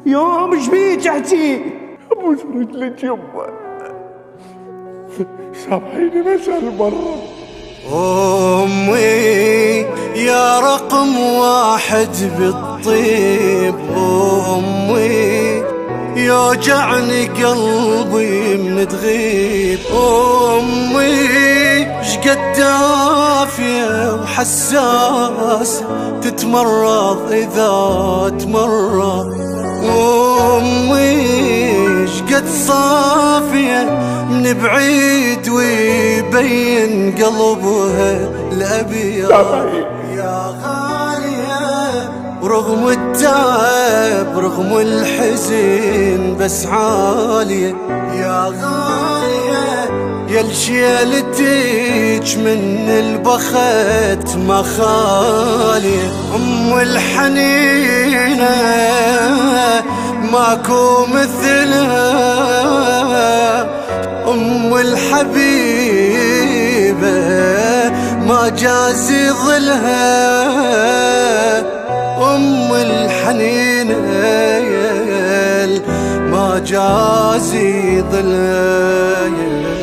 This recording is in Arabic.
يوم ايش بيك احكي؟ ابوس رجلك يمه، سامحيني بس هالمرة. أمي يا رقم واحد بالطيب، أمي يوجعني قلبي من تغيب، أمي شقد دافية وحساسة تتمرض إذا تمرض، أمي شقد صافية من بعيد ويبين قلبها الأبيض. يا غالية ورغم التعب رغم الحزن بس عالية، يا غالية يا الشيلتك من البخت ما خالية، أم الحنينة ماكو مثلها، أم الحبيبة ما جازي ظلها، أم الحنينة ما جازي ظلها.